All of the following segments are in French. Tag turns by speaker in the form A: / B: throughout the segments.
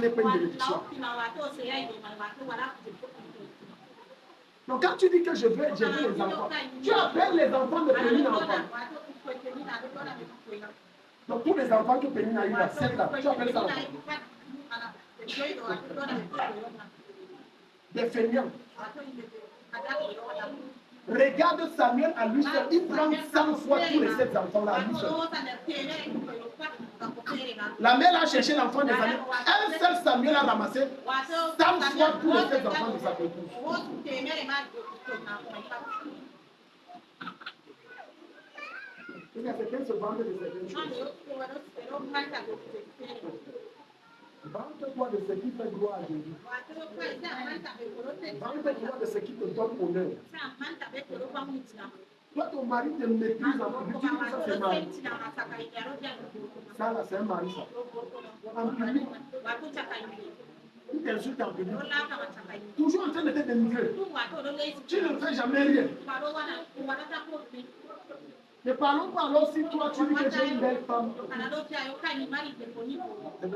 A: n'est pas une bénédiction. Donc quand tu dis que je veux les enfants, tu appelles les enfants de Pénina enfants. Donc tous les enfants que Pénina a eu là, 7 là, tu appelles ça enfant. Des feignants. Regarde Samuel à lui seul, il prend 100 fois tous les 7 enfants là à lui seul. La mère a cherché l'enfant des années. Un seul Samuel a ramassé 100 fois tous les 7 enfants de sa épouse. Il y a quelqu'un qui se vante de certaines choses. Vante-toi de ce qui fait gloire à Jésus. Vante-toi de ce qui te donne honneur. Toi, ton mari te méprise en public. Tu dis que ça, c'est mari. Ça, là, c'est un mari, ça. En public. Il t'insulte en public. Toujours en train de te dénigrer. Tu ne fais jamais rien. Ne parlons pas alors si toi, tu dis que j'ai une belle femme. Le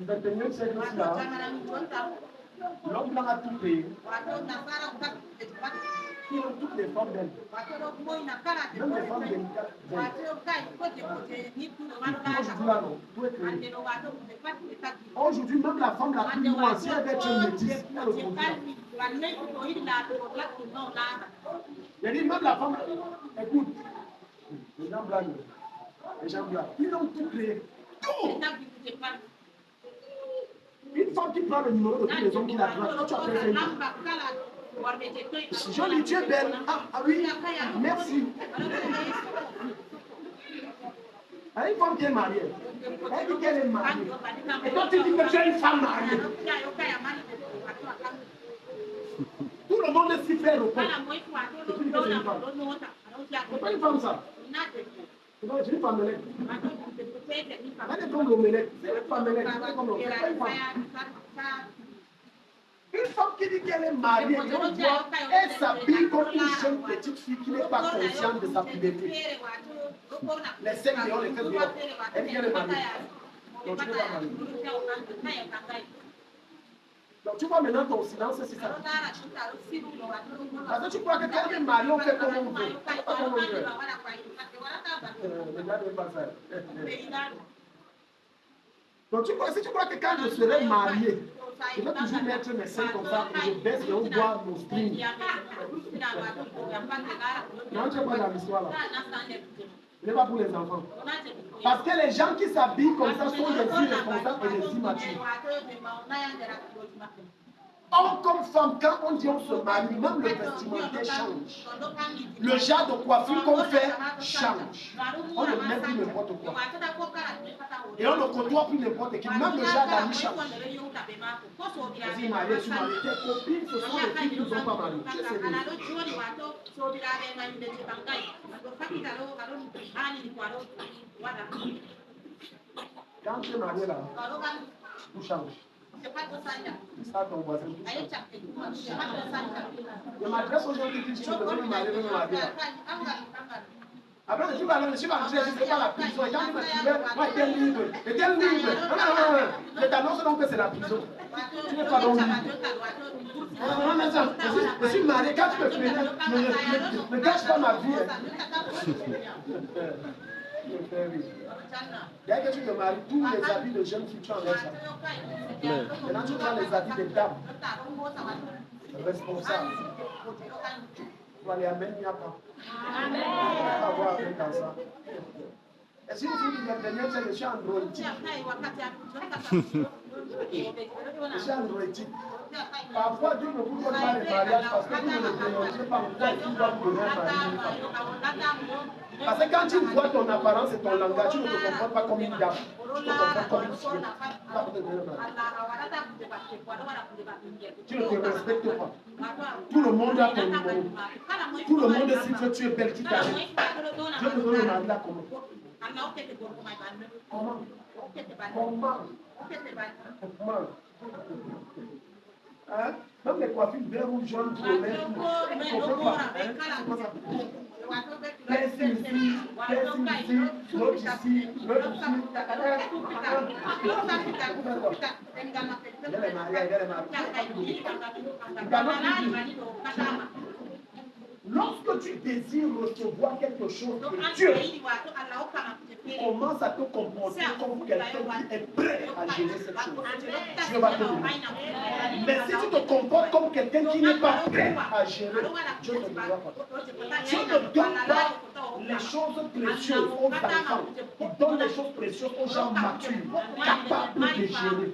A: 21e siècle, là, l'homme a tout payé. Qui ont toutes les formes d'elle. Même les femmes délicates. Aujourd'hui, là, non. Tout est créé. Aujourd'hui, même la femme la plus noire, si elle veut être une métisse, elle le produit. Il dit, même la femme, écoute, les gens blancs, ils ont tout créé. Tout. Une femme qui prend le numéro de tous les hommes qui la prend, tu appelles ça une femme. Jolie, tu es belle. Ah oui, merci. Une femme qui est mariée. Elle dit qu'elle est mariée. Et toi, tu dis que tu es une femme mariée. Tout le monde s'y fait repos. Et tu dis que c'est une femme. C'est pas une femme, ça. C'est une femme mélèque. Elle est comme l'omelette. C'est une femme mélèque. C'est comme l'omelette. C'est pas une femme. Une femme qui dit qu'elle est mariée, elle s'habille comme une jeune petite fille qui n'est pas consciente de sa puberté. Les sectes qui ont les fesses dehors. Elle dit qu'elle est mariée. Donc tu n'es pas mariée. Donc tu vois maintenant ton silence, c'est ça. Parce que tu crois que quand on est marié, on fait comme on veut. Pas comme on veut. Regardez pas ça. Donc si tu crois que quand je serai marié, je vais toujours mettre mes seins comme ça et je baisse et on voit nos strings. Non, tu n'es pas dans l'histoire là. Ce n'est pas pour les enfants. Parce que les gens qui s'habillent comme ça sont des irresponsables et des immatures. Homme comme femme, quand on dit on se marie, même le vestimentaire change. Le genre de coiffure qu'on fait change. On ne met plus n'importe quoi. Et on ne côtoie plus n'importe qui. Même le genre d'amis change. Vas-y, marié, tu maries. Tes copines, ce sont les filles qui ne sont pas mariées. Tu sais, quand tu es marié là, tout change. Ça, ton voisin, tout change. Je m'adresse aux gens qui disent que tu veux me marier, veux me marier. Après, je vais rentrer, c'est pas la prison. Et quand tu me trouves, moi, t'es libre. Et t'es libre. Non. Je t'annonce donc que c'est la prison. Tu n'es pas donc libre. Je suis marié. Quand tu me fais, ne gâche pas ma vie. Dès que tu te maries, tous les habits de jeunes filles, tu enlèves ça. Maintenant, tu prends les habits des dames. Responsables. Tu vas les amener, il n'y a pas. Amen. On va avoir avec ça. Est-ce que vous dites la dernière fois, je suis androïtique? Je suis androïtique. Parfois, Dieu ne vous donne pas les mariages parce que vous ne le dénoncez pas. Pourquoi il va vous donner un mari? Parce que quand tu vois ton apparence et ton langage, tu ne te comportes pas comme une dame. Tu te comportes comme une fille. Tu ne te respectes pas. Tout le monde a ton numéro. Tout le monde sait que tu es belle qui t'arrive. Dieu te donne le mari là comment? Comment? Hein? Même les coiffures vert ou jaune, violet, il ne faut pas. Place ici, l'autre ici, l'autre ici. Lorsque tu désires recevoir quelque chose de Dieu, tu commences à te comporter comme quelqu'un qui est prêt à gérer cette chose. Dieu va te donner. Mais si tu te comportes comme quelqu'un qui n'est pas prêt à gérer, Dieu ne te donnera pas. Dieu ne donne pas les choses précieuses aux enfants. Il donne les choses précieuses aux gens matures, capables de gérer.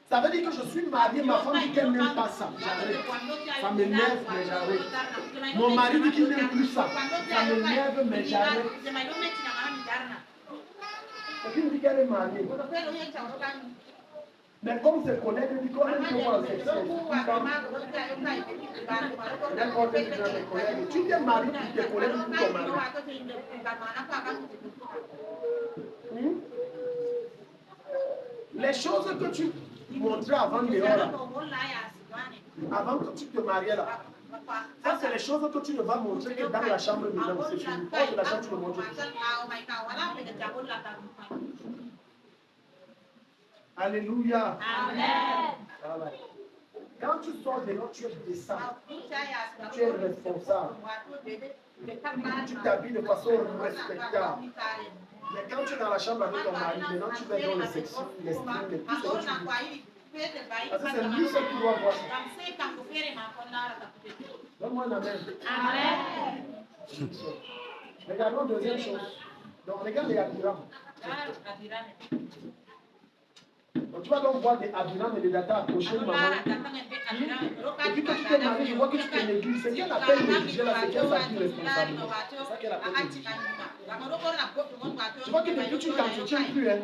A: Ça veut dire que je suis marié, ma femme dit qu'elle n'aime pas ça. J'arrête. Ça m'énerve, mais j'arrête. Mon mari dit qu'il n'aime plus ça. Ça m'énerve, mais j'arrête. C'est qu'il dit qu'elle est mariée. Mais comme ses collègues disent qu'on aime que voir le sexe. N'importe qui dans les collègues. Tu t'es marié pour tes collègues ou pour ton mari? Les choses que tu montrais avant dehors, avant que tu te mariais là, ça c'est les choses que tu ne vas montrer que dans la chambre de l'homme. C'est fini. Hors de la chambre, tu le montres. Alléluia. Amen. Quand tu sors de là, tu es décent. Tu es responsable. Tu t'habilles de façon respectable. Mais quand tu es dans la chambre avec ton mari, maintenant tu vas dans le sexy, les strings et tout ce que tu veux. Parce que c'est lui seul qui doit voir ça. Donne-moi un amen. Amen. Regardons deuxième chose. Donc regarde les Abiram. Donc tu vas donc voir des Abiram et des datas accrochés de maman. Et puis quand tu t'es marié, je vois que tu te négliges. C'est qu'elle appelle négliger là, c'est qu'elle s'habille responsablement. C'est ça qu'elle appelle négliger. Tu vois que depuis tu ne t'entretiens plus. Hein.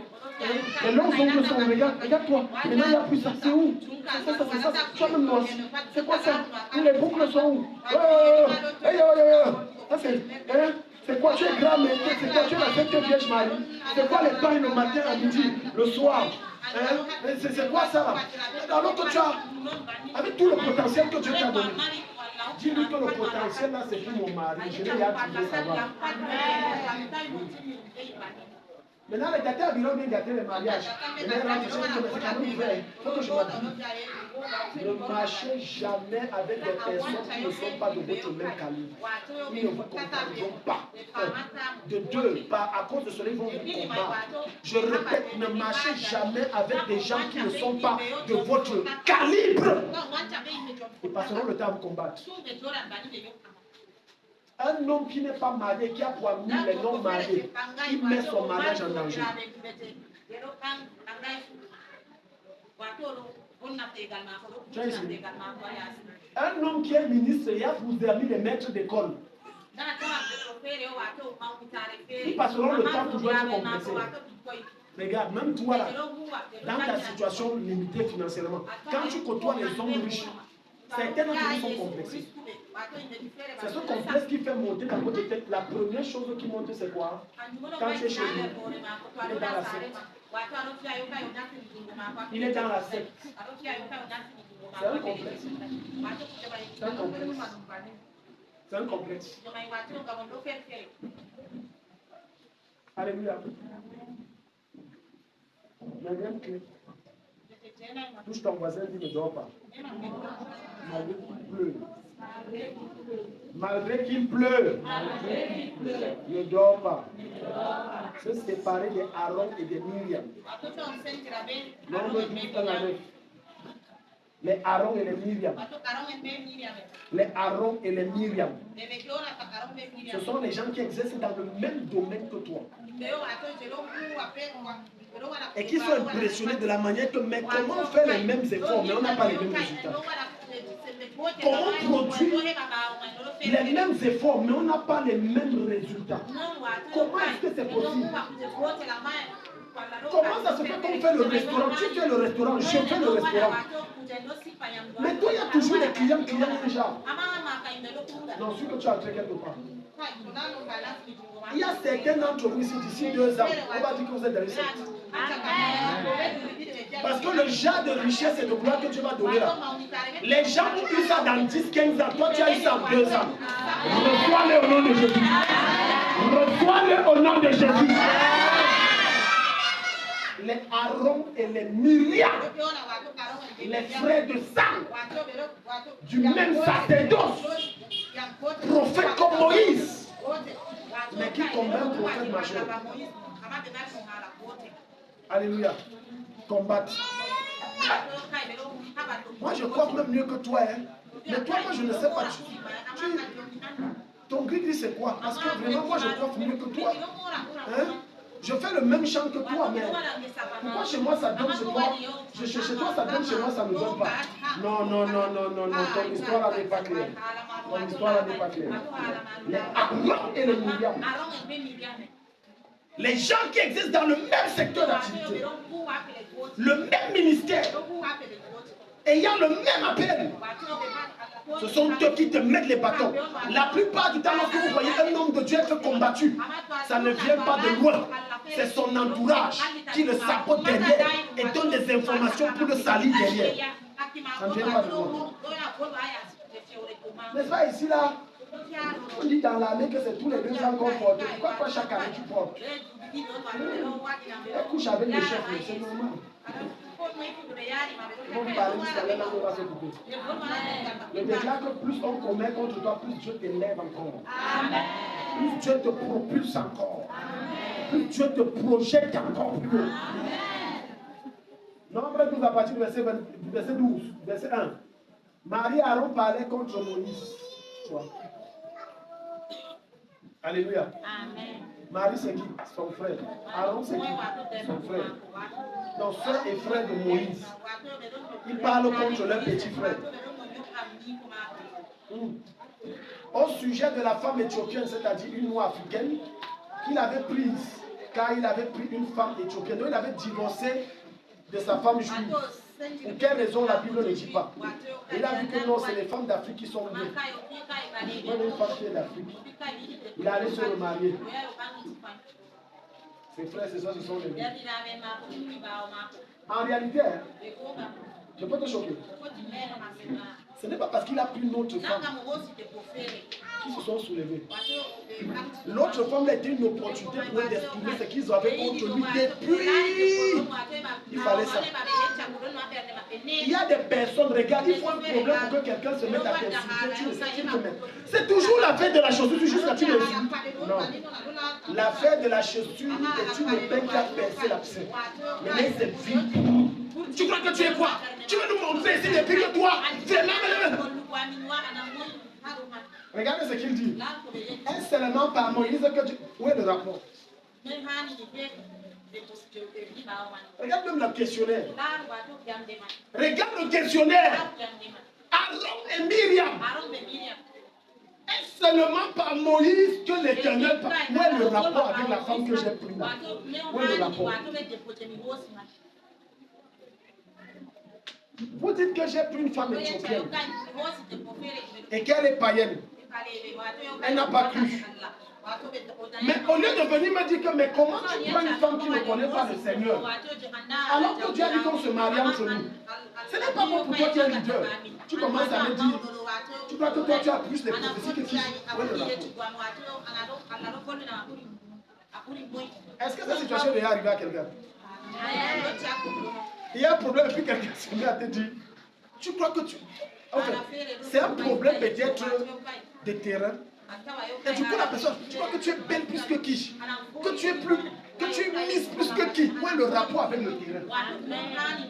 A: Les longs ongles sont, regarde-toi. Maintenant il n'y a plus ça. C'est où? C'est ça. Tu as même noirci. C'est quoi ça? Les boucles sont où? Ça c'est quoi? Tu es grand, mais c'est quoi? Tu es la fête Vierge Marie. C'est quoi les pains le matin, à midi, le soir? C'est quoi ça là? Alors que tu as, avec tout le potentiel que Dieu t'a donné, dis-lui que le potentiel là c'est pour mon mari. Je vais y activer, ça va. Maintenant, les gâtés Abiram viennent gâter le mariage. Maintenant, c'est quand même ouvert. Il faut que je m'habille. Ne marchez jamais avec des personnes qui ne sont pas de votre même calibre. Ils ne vous comprendront pas. De deux, à cause de cela, ils vont vous combattre. Je répète, ne marchez jamais avec des gens qui ne sont pas de votre calibre. Ils passeront le temps à vous combattre. Un homme qui n'est pas marié, qui a pour ami les non mariés, il met son mariage en danger. Un homme qui est ministre, il a pour ami les maîtres d'école. Ils passeront le temps toujours à te compresser. Regarde, même toi là, dans ta situation limitée financièrement, quand tu côtoies les hommes riches, certains d'entre eux sont complexés. C'est ce complexe qui fait monter dans votre tête. La première chose qui monte, c'est quoi? Quand tu es chez lui, il est dans la secte. Il est dans la secte. C'est un complexe. C'est un complexe. C'est un complexe. Alléluia. Il y a rien que touche ton voisin, dit ne dors pas. Malgré qu'il pleut. Malgré qu'il pleut. Ne dors pas. Se séparer des Aaron et des Myriam. Nombre 10 dans la 9. Les Aaron et les Myriam. Les Aaron et les Myriam. Ce sont les gens qui exercent dans le même domaine que toi. Et qui sont impressionnés de la manière que, mais comment on fait les mêmes efforts, mais on n'a pas les mêmes résultats. Comment on produit les mêmes efforts, mais on n'a pas les mêmes résultats. Comment est-ce que c'est possible? Comment ça se fait qu'on fait le restaurant? Tu fais le restaurant, je fais le restaurant. Mais toi, il y a toujours des clients déjà. Non, sûr que tu as entré quelque part. Il y a certains d'entre vous ici, d'ici 2 ans, on va dire que vous êtes dans les sectes. Parce que le genre de richesse et de gloire que tu vas donner là, les gens ont eu ça dans 10, 15 ans, toi tu as eu ça en 2 ans. Reçois-les au nom de Jésus. Reçois-les au nom de Jésus. Les Aaron et les Myriam, les frères de sang, du même sacerdoce, prophète comme Moïse, mais qui tombait un prophète majeur. Alléluia. Combattre. Moi, je crois même mieux que toi. Hein. Mais toi, moi, je ne sais pas. Ton gris, c'est quoi? Parce que vraiment, moi, je crois mieux que toi. Hein? Je fais le même chant que toi, mais pourquoi chez moi ça donne chez toi? Chez toi ça donne, chez moi ça ne donne pas. Non, non, non, non, non, non, ton histoire là n'est pas claire. Ton histoire là n'est pas claire. Les Aaron et les Myriam. Les gens qui existent dans le même secteur d'activité, le même ministère, ayant le même appel, ce sont eux qui te mettent les bâtons. La plupart du temps, lorsque vous voyez un homme de Dieu être combattu, ça ne vient pas de loin. C'est son entourage qui le sabote derrière et donne des informations pour le salir derrière. Ça ne vient pas de loin. N'est-ce pas ici là? On dit dans l'armée que c'est tous les 2 ans qu'on porte. Pourquoi pas chaque année tu portes? Elle couche avec le chef, c'est normal. Je déclare que plus on commet contre toi, plus Dieu t'élève encore. Amen. Plus Dieu te propulse encore. Amen. Plus Dieu te projette encore plus haut. Nombre 12 à partir du verset 12, verset 1. Marie et Aaron parlaient contre Moïse. Alléluia. Amen. Marie c'est qui? Son frère. Aaron c'est qui? Son frère. Donc soeur et frère de Moïse. Ils parlent contre leur petit frère. Au sujet de la femme éthiopienne, c'est-à-dire une noire africaine, qu'il avait prise, car il avait pris une femme éthiopienne. Donc il avait divorcé de sa femme juive. Pour quelle raison la Bible ne dit pas? Il a vu que non, c'est les femmes d'Afrique qui sont bien. Même une femme qui est d'Afrique. Il allait se remarier. Ses frères et sœurs se sont levés. En réalité, je peux te choquer. Ce n'est pas parce qu'il a pris une autre femme qui se sont soulevés. L'autre femme a été une opportunité pour eux d'exprimer ce qu'ils avaient contre lui depuis. Il fallait ça. Il y a des personnes, regarde, il faut un problème pour que quelqu'un se mette à t'insulter. Tu le sais qu'il te met. C'est toujours l'affaire de la chaussure jusqu'à tu l'insultes. Non. L'affaire de la chaussure est une épingle qui a percé l'abcès. Mais c'est vide. Tu crois que tu es quoi? Tu veux nous montrer ici depuis que toi, tu es là. Regardez ce qu'il dit. Est-ce seulement par Moïse que tu... Où est le rapport? Regarde même le questionnaire. Regarde le questionnaire. Aaron et Myriam. Est-ce seulement par Moïse que l'Éternel... Où est le rapport avec la femme que j'ai prise là? Où est le rapport? Vous dites que j'ai pris une femme éthiopienne et qu'elle est païenne. Elle n'a pas cru. Mais au lieu de venir me dire que mais comment tu prends une femme qui ne connaît pas le Seigneur alors que Dieu a dit qu'on se marie entre nous? Ce n'est pas bon pour toi qui es leader. Tu commences à me dire, tu crois que toi tu as plus de prophéties que qui? Est-ce que cette situation est arrivée à quelqu'un? Il y a un problème et puis quelqu'un se met à te dire, tu crois que tu... Okay. C'est un problème peut-être de terrain. Et du coup la personne, tu crois que tu es belle plus que qui? Que tu es plus... Que tu mises plus que qui? Où est le rapport avec le terrain?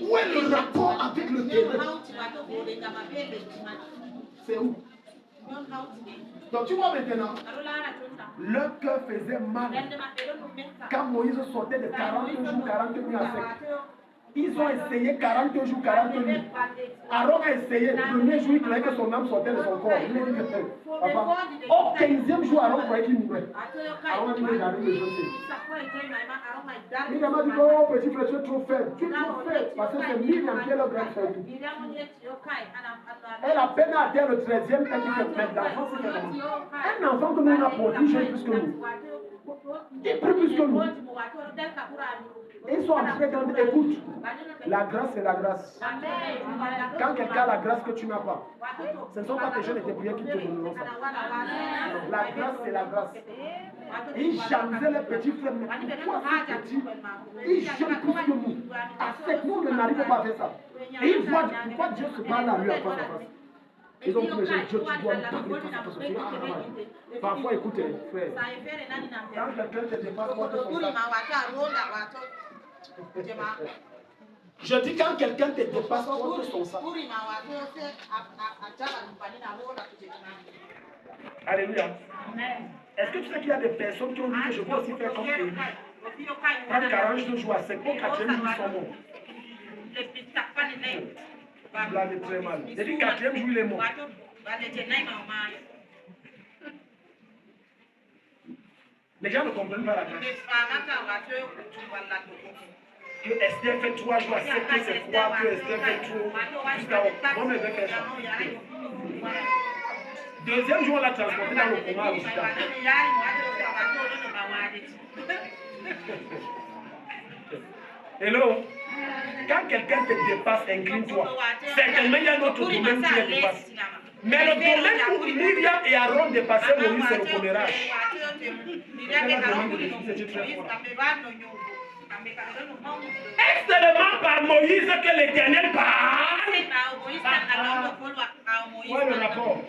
A: Où est le rapport avec le terrain? C'est où? Donc tu vois maintenant, leur cœur faisait mal. Quand Moïse sortait de 40 jours, 40 nuits à sec. Ils ont essayé 40 jours, 40 nuits. Aaron a essayé. Le premier jour, il croyait que son âme sortait de son corps. Il a dit que papa, au 15e jour, Aaron croyait qu'il mourait. Aaron a dit que j'arrive le jeûner. Myriam a dit que oh petit frère, tu es trop faible. Tu es trop faible. Parce que c'est Myriam qui est le grand frère. Elle a peine à atteindre le 13e, elle dit que l'enfant, c'est un enfant que nous on a produit, j'ai plus que nous. Et plus que nous. Ils sont en train de dire, écoute, la grâce c'est la grâce. Quand quelqu'un a la grâce que tu n'as pas, ce ne sont pas tes jeunes et tes prières qui te donneront ça. Non, la grâce c'est la grâce. Ils jalousent les petits frères, mais pourquoi ces petits, ils jeûnent plus que nous. Avec nous, on n'arrive pas à faire ça. Et ils voient pourquoi Dieu se parle à lui à face à face. Ils ont dit, mais Dieu, tu dois me parler face à face. Parfois, écoutez, frère, quand quelqu'un te dépasse, moi, je dis quand quelqu'un te dépasse, contre son sac. Alléluia. Est-ce que tu sais qu'il y a des personnes qui ont dit que je peux aussi faire comme eux? Prendre 42 jours à sec, au 4e jour, ils sont morts. Vous l'avez très mal. J'ai dit 4e jour, il est mort. Les gens ne comprennent pas la grâce. Que Esther fait 3 jours à sec, que c'est froid, que Esther fait trop. Jusqu'à moi, je vais faire ça. Deuxième jour, on l'a transporté dans le coma à l'hôpital. Hello? Quand quelqu'un te dépasse, incline-toi. Certainement, il y a un autre domaine qui le dépasse. Mais le domaine où Myriam et Aaron dépassaient Moïse, c'est le commérage. Est-ce seulement par Moïse que l'Éternel parle? Quoi le rapport?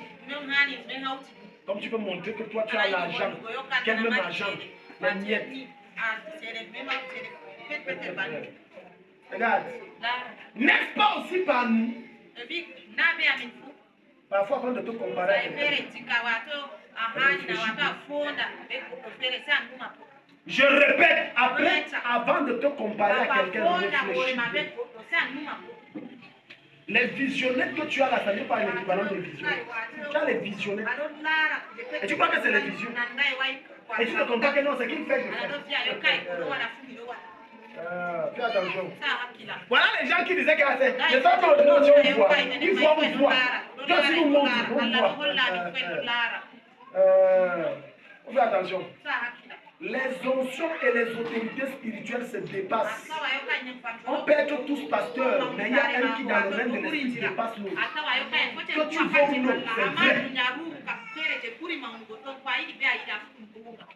A: Comme tu peux montrer que toi tu as l'argent, quel même argent, les miettes. Regarde, n'est-ce pas aussi par nous? Parfois, avant de te comparer à je répète, avant de te comparer à quelqu'un, réfléchis. Les visionnettes que tu as là, ça n'est pas un équivalent de visionnettes. Tu as les visionnettes. Et tu crois que c'est les visions. Et tu ne comprends pas que non, c'est qu'il fait. Fais attention. Voilà les gens qui disaient que c'est les autres ordinateurs, ils voient. Ils voient, on voit. Toi, si nous montrons, on voit. Fais attention. Les onction et les autorités spirituelles se dépassent. On peut être tous pasteurs, mais il y a un qui dans le règne de l'esprit dépasse l'autre. Que tu veux ou non, c'est vrai.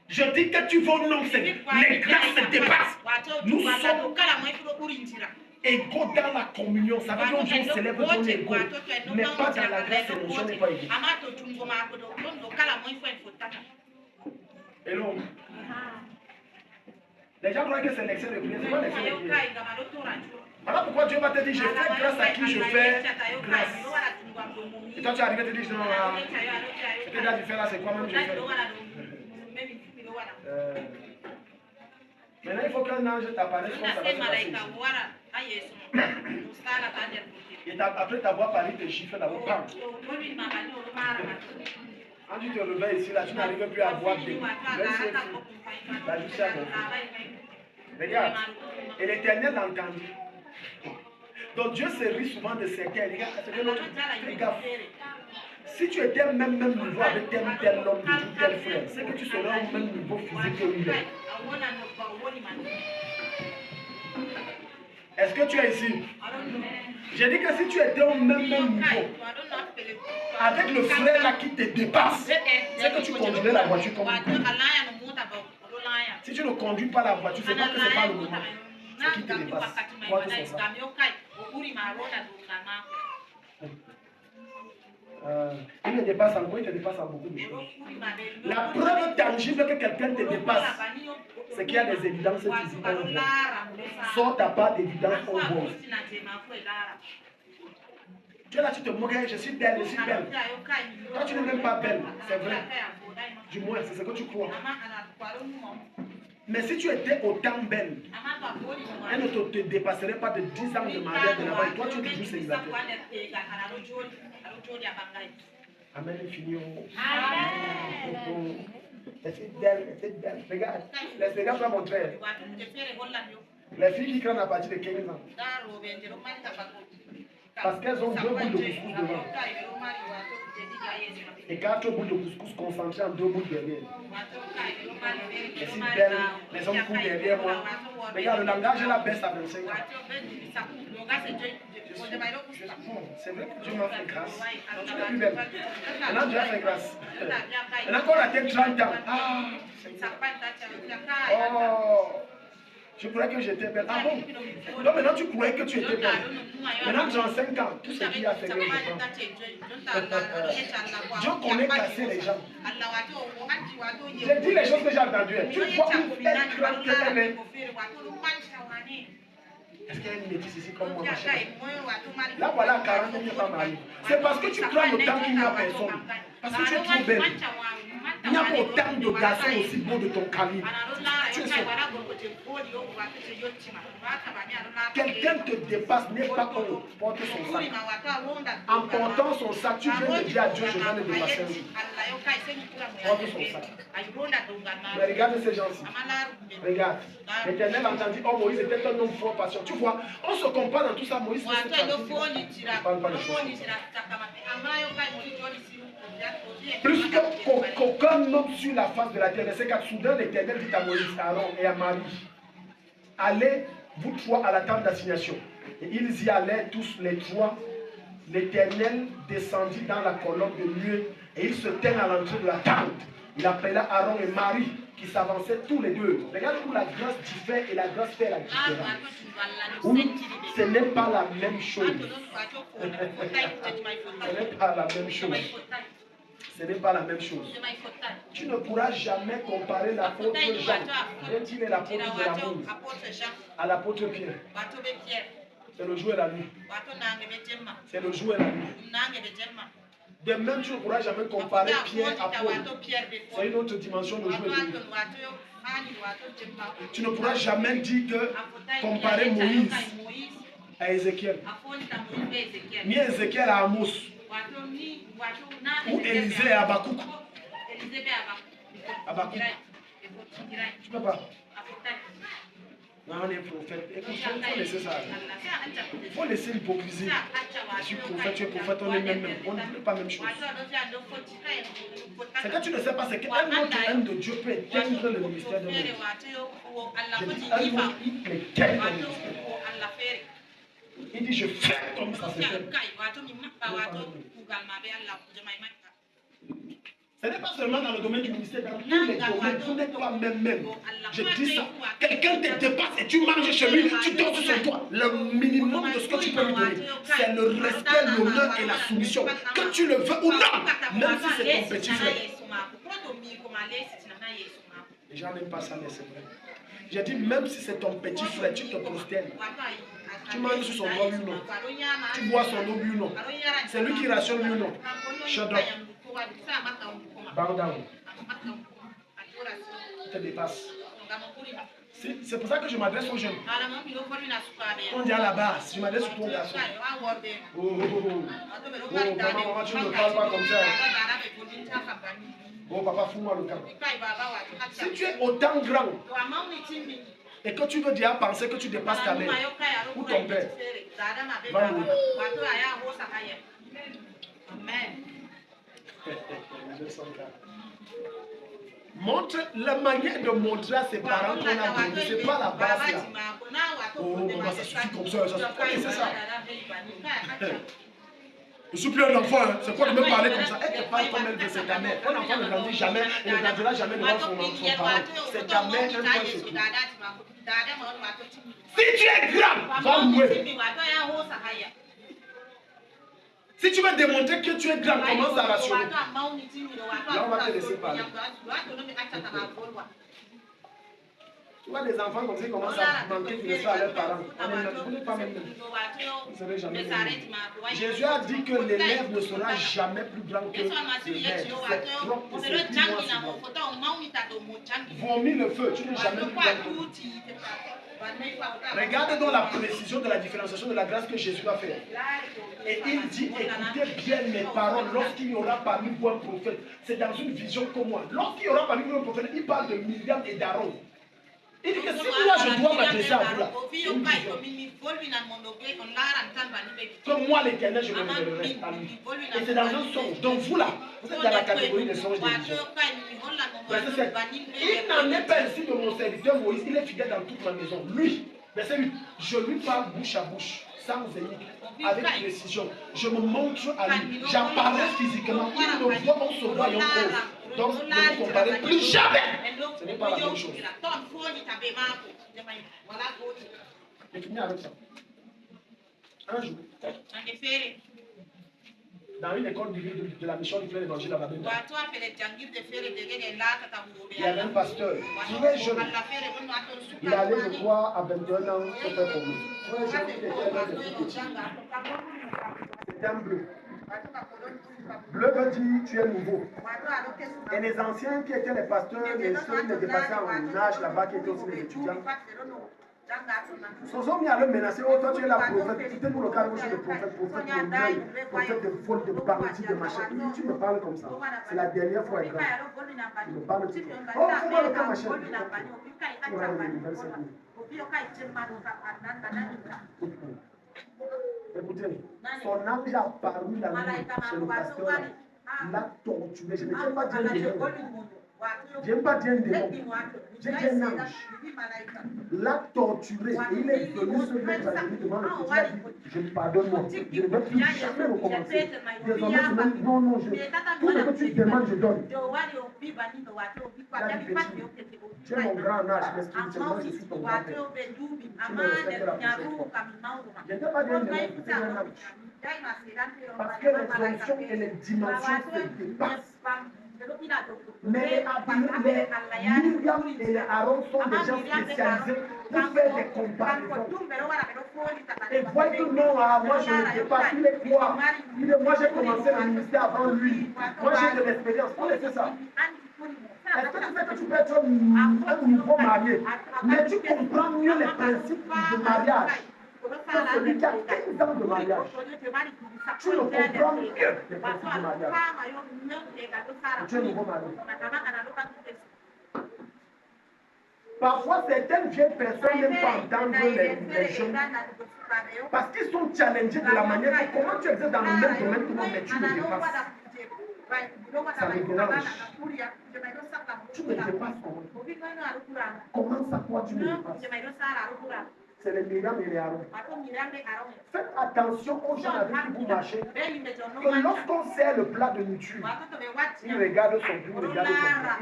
A: Je dis que tu veux ou non, c'est les grâces se dépassent. Nous sommes égaux dans la communion. Ça veut dire qu'on célèbre ton égaux, mais pas dans la grâce, l'onction n'est pas égale. Hello. Les gens croient que c'est l'excès de prière, c'est pas l'excès de prière. Voilà pourquoi Dieu va te dire, je fais grâce à qui je fais grâce. Et toi tu es arrivé et te dis, non, ce que tu fais là, c'est quoi même je fais. Maintenant il faut qu'un ange t'apparaisse comme ça va se passer. Et après t'avoir parlé de chiffres d'abord, bam. Quand tu te réveilles ici, là, tu n'arrives plus à voir des. La justice a compris. Regarde, et l'Éternel l'a entendu. Donc Dieu se rit souvent de certains. Regarde, c'est que l'autre. Fais gaffe. Si tu étais même niveau avec tel homme, tel frère, c'est que tu serais au même niveau physique que lui. Est-ce que tu es ici? J'ai dit que si tu étais au même niveau, avec le frère là qui te dépasse, c'est que tu conduirais la voiture comme lui. Si tu ne conduis pas la voiture, c'est pas que c'est pas le moment. C'est qui te dépasse. Quoi que ce soit. Il me dépasse en quoi? Il te dépasse en beaucoup de choses. La preuve tangible que quelqu'un te dépasse, c'est qu'il y a des évidences physiques qu'on voit. Sans ta part d'évidence, on voit. Tu es là, tu te moques, je suis belle, je suis belle. Toi, tu n'es même pas belle, c'est vrai. Du moins, c'est ce que tu crois. Mais si tu étais autant belle, elle ne te dépasserait pas de 10 ans de mariage de là-bas. Et toi, tu es toujours célibataire. Amen, finissons. Amen. C'est belle. Regarde, regarde-toi mon frère. Les filles qui craignent à partir de 15 ans. Parce qu'elles ont deux bouts de couscous devant. et 4 boules de couscous concentrées en 2 boules derrière. Et si belle, les hommes courent derrière moi. Regarde, le langage est la baisse à 25 ans. C'est vrai que Dieu m'a fait grâce. Non, tu es plus belle. Maintenant, Dieu a fait grâce. Maintenant, quand on atteint 30 ans, oh, je croyais que j'étais belle. Ah bon? Donc maintenant, tu croyais que tu étais belle. Maintenant, j'ai 5 ans. Tout ce qui a fait que Dieu connaît casser les gens. J'ai dit les choses que j'ai entendues. Tu vois où elle croit qu'elle est. Est-ce qu'il y a une métisse ici comme moi, ma chérie? Là, voilà 40 ans, tu n'es pas mariée. C'est parce que tu prends le temps qu'il n'y a personne. Parce que tu es trop belle. Il n'y a pas autant de garçons aussi beaux de ton calibre. Tu es seul. Quelqu'un te dépasse, n'est pas qu'on porte son sac. En portant son sac, tu viens de dire à Dieu, je viens de dépasser un jour. Porte son sac. Mais regarde ces gens-ci. Regarde. L'Éternel a entendu, oh Moïse était un homme fort patient. Tu vois, on se compare dans tout ça, Moïse. Ne parle pas de choses. Plus qu'aucun homme sur la face de la terre. C'est qu'à soudain, l'Éternel dit à Moïse, Aaron et à Marie, allez, vous trois, à la table d'assignation. Et ils y allaient tous les trois. L'Éternel descendit dans la colonne de nuée et il se tint à l'entrée de la tente. Il appela Aaron et Marie qui s'avançaient tous les deux. Regarde où la grâce diffère et la grâce fait la différence. Où ce n'est pas la même chose. Ce n'est pas la même chose. Ce n'est pas la même chose. Tu ne pourras jamais comparer l'apôtre Jean, même s'il est l'apôtre de l'amour, à l'apôtre Pierre. C'est le jour et la nuit. C'est le jour et la nuit. De même, tu ne pourras jamais comparer Pierre à Paul. C'est une autre dimension de jour et de nuit. Tu ne pourras jamais dire que comparer Moïse à Ézéchiel. Ni Ézéchiel à Amos. Ou Élisée à Habakkuk. Habakkuk. Tu ne peux pas. Non, on est prophète. Écoute, il faut laisser ça. Il faut laisser l'hypocrisie. Je suis prophète, tu es prophète, on est même. On ne dit pas la même chose. Ce que tu ne sais pas, c'est qu'un autre homme de Dieu peut éteindre le ministère de Moïse. Je dis, un autre, il éteint le ministère. Il dit, je fais comme ça se fait. Ce n'est pas seulement dans le domaine du ministère, dans tous les domaines, vous n'êtes pas même. Je dis ça. Quelqu'un te dépasse et tu manges chez lui, tu dors sur son toit. Le minimum de ce que tu peux lui donner, c'est le respect, l'honneur et la soumission. Que tu le veux ou non, même si c'est ton petit frère. Les gens n'aiment pas ça, mais c'est vrai. J'ai dit, même si c'est ton petit frère, tu te prosternes. Tu manges sur son doigt, lui ou non. Tu bois son eau, lui ou non. C'est lui qui rationne, lui ou non. Shut up. Bow down. Tu te dépasses. C'est pour ça que je m'adresse aux jeunes. On dit à la base, je m'adresse surtout aux garçons. Oh, maman, tu ne me parles pas comme ça. Oh, papa, fous-moi le camp. Si tu es autant grand et que tu veux déjà penser que tu dépasses ta mère ou ton père, va mourir. Montre la manière de montrer à ses parents qu'on a donné, c'est pas la base là. Oh maman, ça suffit comme ça, c'est ça. Je ne suis plus un enfant, hein. C'est quoi de me parler comme ça? Elle te parle comme elle veut, c'est ta mère. Un enfant ne grandit jamais et ne grandira jamais devant son parent. C'est ta mère, un point c'est tout. Si tu es grand, va mourir. Si tu veux démontrer que tu es grand, commence à rationner. Là, on va te laisser parler. Tu vois des enfants comme ça, ils commencent à manquer de respect à leurs parents. On n'est pas même. Vous ne serez jamais même. Jésus a dit que l'élève ne sera jamais plus grand que le maître. C'est propre, c'est plus moi sur moi. Vomit le feu, tu n'es jamais plus grand que lui. Regarde donc la précision de la différenciation de la grâce que Jésus a fait. Et il dit, écoutez bien mes paroles, lorsqu'il y aura parmi vous un prophète, c'est dans une vision comme moi. Lorsqu'il y aura parmi vous un prophète, il parle de Myriam et d'Aaron. Il dit que si moi je dois m'adresser à vous là, comme moi l'Éternel, je me révélerai à lui. Et c'est dans un songe. Donc vous là, vous êtes dans la catégorie des songes des visions. Verset 7. Il n'en est pas ainsi de mon serviteur Moïse, il est fidèle dans toute ma maison. Lui, verset 8, je lui parle bouche à bouche, sans énigme, avec précision. Je me montre à lui, j'apparais physiquement, il me voit en se voyant cause. Donc ne vous comparez plus jamais. Ce n'est pas la même chose. J'ai fini avec ça. Un jour, dans une école de la mission du frère évangile à Babel, il y avait un pasteur très jeune. Il allait, je crois, à 21 ans se faire former. Très jeune, il était l'un des plus petits. C'était un bleu. Bleu veut dire tu es nouveau. Et les anciens qui étaient les pasteurs, les ceux qui étaient passés en âge là-bas, qui étaient aussi les étudiants, ces hommes allaient menacer, oh toi tu es la prophète, c'était pour le cas où je suis le prophète de deuil, prophète de folie, de bandits, de machin. Il dit, tu me parles comme ça, c'est la dernière fois grave. Tu me parles comme ça. Oh, fais-moi le cas machin. Tu auras le nouvelles secours. Écoutez, son ange a apparu la nuit chez le pasteur, l'a torturé. Je ne tiens pas dire le démon. Je n'aime pas dire un démon. J'ai dit un ange. L'a torturé. Et il est venu se mettre à lui devant le petit. Il a dit, je me pardonne-moi. Je ne vais plus jamais recommencer. Désormais, je me dis, non, non, tout ce que tu demandes, je donne. Il a dit, petit, tu es mon grand âge, mais spirituellement, je suis ton grand-père. Tu me respectes la prochaine fois. Je n'ai pas dit un démon, c'est un ange. Parce que les fonctions et les dimensions se dépassent. Mais les Myriam et les Aaron sont des gens spécialisés pour faire des comparaisons. Et voyez que non, moi je ne sais pas, il est quoi? Moi j'ai commencé le ministère avant lui. Moi j'ai de l'expérience. On fait ça. Est-ce que tu sais que tu peux être un nouveau marié, mais tu comprends mieux les principes du mariage que celui qui a 15 ans de mariage. Tu le comprends mieux les principes du mariage. Tu es nouveau marié. Parfois, certaines vieilles personnes n'aiment pas entendre les jeunes parce qu'ils sont challengés de la manière que comment tu exerces dans le même domaine que moi, mais tu me dépasses. Ça me dérange. Tu me dépasses comment? Comment ça, toi, tu me dépasses? C'est les Myriam et les Aaron. Faites attention aux gens avec qui vous marchez. Que lorsqu'on sert le plat de nourriture, il regarde son plat,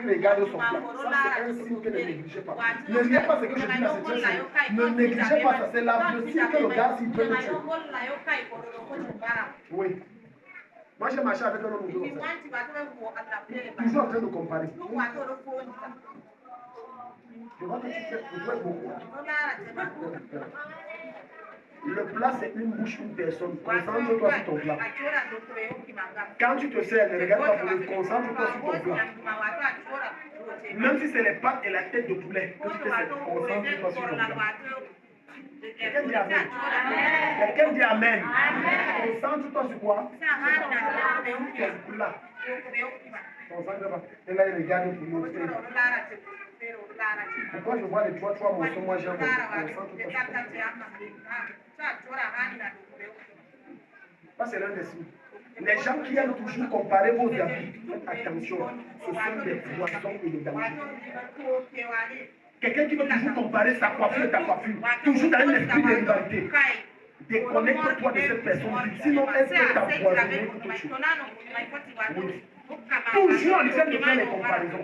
A: il regarde son plat. Ça, c'est un signe que ne négligez pas. Ne négligez pas ce que je dis à cette chose. Ne négligez pas ça. C'est le signe que le gars, s'il peut le tuer. Oui. Moi, j'ai marché avec un homme toujours en train de comparer. Je vois que tu fais beaucoup. Le plat, c'est une bouche, une personne. Concentre-toi sur ton plat. Quand tu te sers, ne regarde pas pour le concentre-toi sur ton plat. Même si c'est les pattes et la tête de poulet que tu te sers, concentre-toi sur ton plat. Quelqu'un dit Amen. Quelqu'un dit Amen. Concentre-toi sur quoi? Sur ton plat. Concentre-toi. Et là, il regarde pour nous. Pourquoi je vois les trois morceaux, moi j'ai un morceau. Ça, c'est l'un des signes. Les gens qui aiment toujours comparer vos habits, faites attention, ce sont des poissons et des dangers. Quelqu'un qui veut toujours comparer sa coiffure et ta coiffure, toujours dans un esprit de rivalité. Déconnecte-toi de cette personne, sinon elle peut t'empoisonner pour tout. Oui. Toujours en train de faire les comparaisons.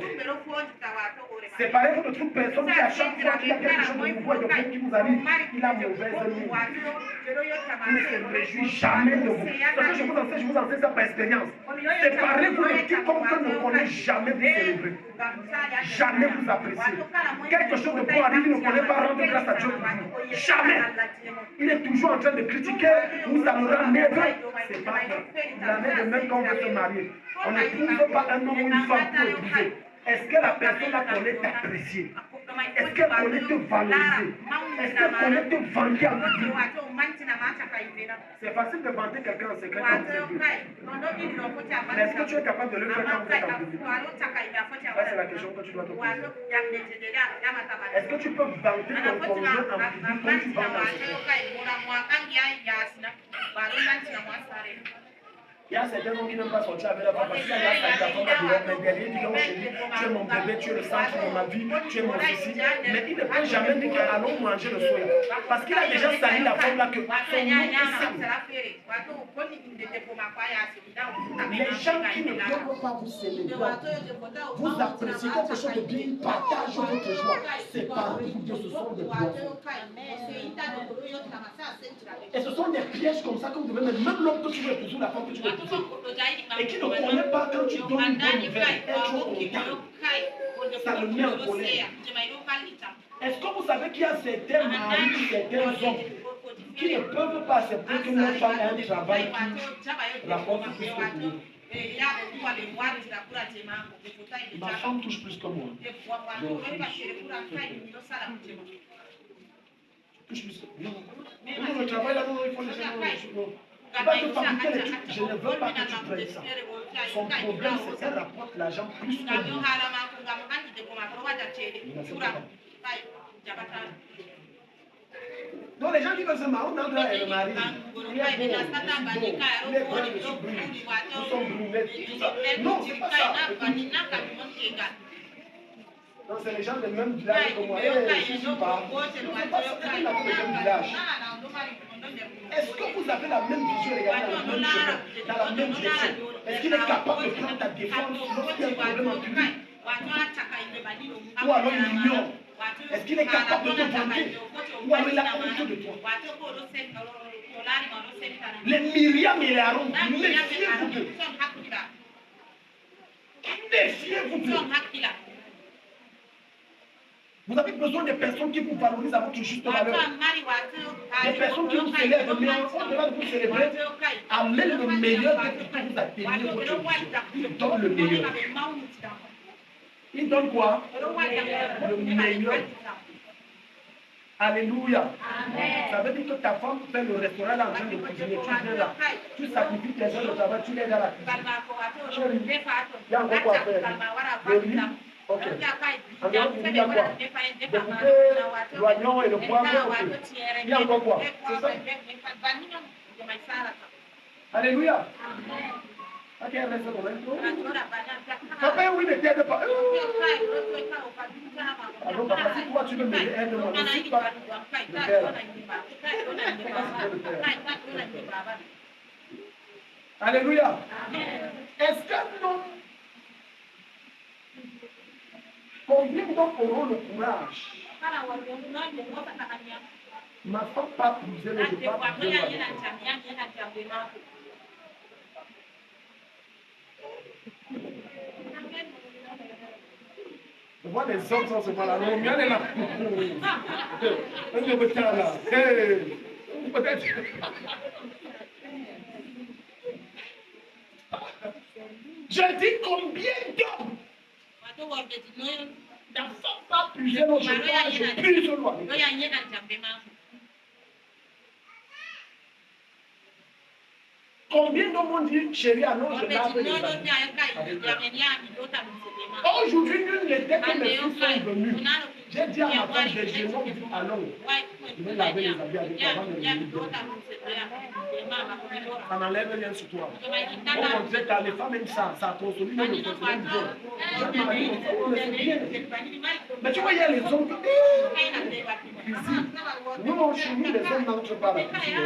A: Séparez-vous de toute personne qui, à chaque fois qu'il y a quelque chose de nouveau et de bon qui vous arrive, il a mauvaise mine. Il ne se réjouit jamais de vous. Ce que je vous enseigne ça par expérience. Séparez-vous de quiconque ne connaît jamais vous célébrer. Jamais vous apprécier. Quelque chose de bon arrive, il ne connaît pas rendre grâce à Dieu pour vous. Jamais. Il est toujours en train de critiquer, vous ça nous rend nerveux. C'est pas vrai. La même de même quand on veut se marier. On n'épouse pas un homme ou une femme pour épouser. Est-ce que la personne là connaît t'apprécier? Est-ce qu'elle connaît te valoriser? Est-ce qu'elle connaît te vendre à public? C'est facile de vanter quelqu'un en secret quand vous êtes deux. Mais est-ce que tu es capable de le faire quand vous êtes en public? Ça, c'est la question que tu dois te poser. Est-ce que tu peux vanter ton conjoint en public comme tu vantes en secret? Il y a certains hommes qui n'aiment pas sortir avec la femme parce qu'il y a la femme mais derrière, ils disent, chérie, tu es mon bébé, tu es le centre de ma vie, tu es mon ceci. Mais il ne peut jamais dire qu'allons manger le soir. Parce qu'il a déjà sali la femme là que son nom est sale. Les gens qui ne peuvent pas vous célébrer, vous appréciez quelque chose de bien, ils partagent votre joie. C'est pareil, ce sont des poissons. Et ce sont des pièges comme ça que vous devez mettre. Même l'homme que tu veux épouser, la femme que tu veux épouser. Et qui ne connaît pas quand tu donnes une bonne nouvelle, elle trop content. Ça le met en colère. Est-ce que vous savez qu'il y a certains maris, certains hommes qui ne peuvent pas accepter que leur femme ait un travail qui rapporte plus que vous? Ma femme touche plus que moi. Touche plus que moi. Non, le travail là, non, il faut laisser. Non. Tu vas te fabriquer les trucs. Je ne veux pas que tu prennes ça. Son problème, c'est qu'elle rapporte l'argent plus que moi. Donc les gens qui veulent se marier, on a le mari. Il est beau, il est brun, il est brun. Nous sommes brunettes, tout ça. Non, c'est pas ça. Non, c'est les gens du même village que moi. Je ne suis pas. C'est pas ça, c'est la même village. Est-ce que vous avez la même vision, les gars, dans la même chemin, dans la même direction? Est-ce qu'il est capable de prendre ta défense lorsqu'il y a un problème en public? Ou alors il ignore? Est-ce qu'il est capable de te vanter? Ou alors il a honte de toi? Les Myriam et les Aaron, méfiez-vous d'eux. Méfiez-vous d'eux. Vous avez besoin de personnes qui vous valorisent à votre juste valeur. Des personnes qui vous célèbrent, mais au-delà de vous célébrer, amènent le meilleur de ce que vous atteignez votre vision. Ils donnent le meilleur. Ils donnent quoi? Le meilleur. Alléluia. Ça veut dire que ta femme fait le restaurant là en train de cuisiner. Tu viens là, tu sacrifies tes heures de travail, tu l'aides à la cuisine. Il y a encore quoi faire? Le riz. Ok. Alors, il y a quoi? Des poupées, l'oignon et le poivre. Ok. Il y a encore quoi? C'est ça? Alléluia. Ok, reste au momento. Papa, oui, ne t'aide pas. Alors, papa, si toi tu veux m'aider, aide-moi. Ne suis pas le père. Alléluia. Est-ce que non? Combien d'hommes auront le courage? Ma femme pas épouser le départ. Je vois les hommes sont seulement là. Non, il y en a là. Un de retard là. Peut-être. Je dis combien d'hommes? La femme pas puiser dans je puise loin. Combien d'hommes ont dit, chérie, alors je lave les habits. Aujourd'hui, nul n'était que mes fils sont venus. J'ai dit à ma femme, j'ai dit, allons, je vais laver les habits avec toi avant de les ça n'enlève rien sur toi. On disait que les femmes aiment ça, ça consolide le côté bien. Mais tu vois, il y a les hommes qui cuisinent. Nous, chez nous, les hommes n'entrent pas à la cuisine.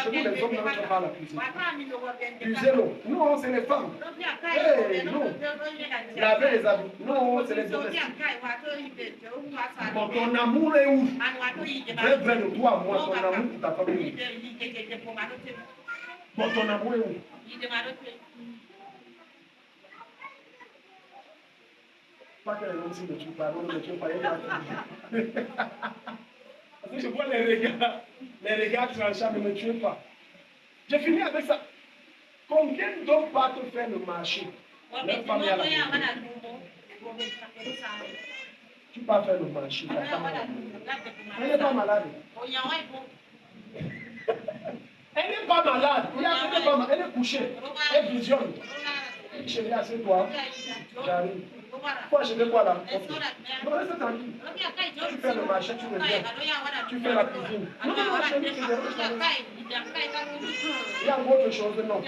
A: Chez nous, les hommes n'entrent pas à la cuisine. Cuisez l'eau. Non, c'est les femmes. Hey, non. Laver les habits. Non, c'est les domestiques. Bon, ton amour est où? Vrai, vrai de toi à moi, ton amour pour ta famille. Bon, ton amour est où? Pas que les hommes ne tuent pas, non, ne tuent pas. Parce que je vois les regards tranchants, ne me tuez pas. J'ai fini avec ça. Combien d'hommes partent faire le marché? Leur femme est à la maison. Tu pars faire le marché, ta femme est à la maison. Elle n'est pas malade. malade. Elle est couchée. Elle visionne. Chérie, assieds-toi. J'arrive. Toi, je fais quoi là? Non, reste tranquille. Tu fais le marché, tu reviens. Tu fais la cuisine. Non, non, chérie, je il y a autre chose, non.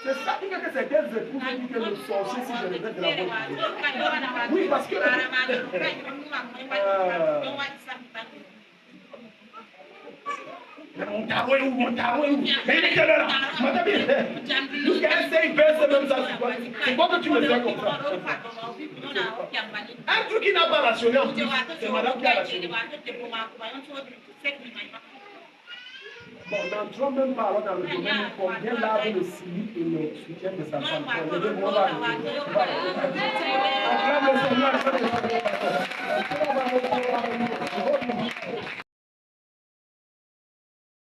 A: C'est ça qui fait que c'est des épouses qui disent que le sorcier, si je le mets de la bonne. Oui, parce que. Mon tarot est où? Mon tarot est où? Mais il est quelle heure là? Madame, jusqu'à un 5 verset même ça, c'est quoi que tu me fais comprendre? Un truc qui n'a pas rationné en plus, c'est madame qui a rationné. Bon, n'entrons même pas dans le domaine combien lave le silice et le soutien de sa femme. On va acclame le Seigneur.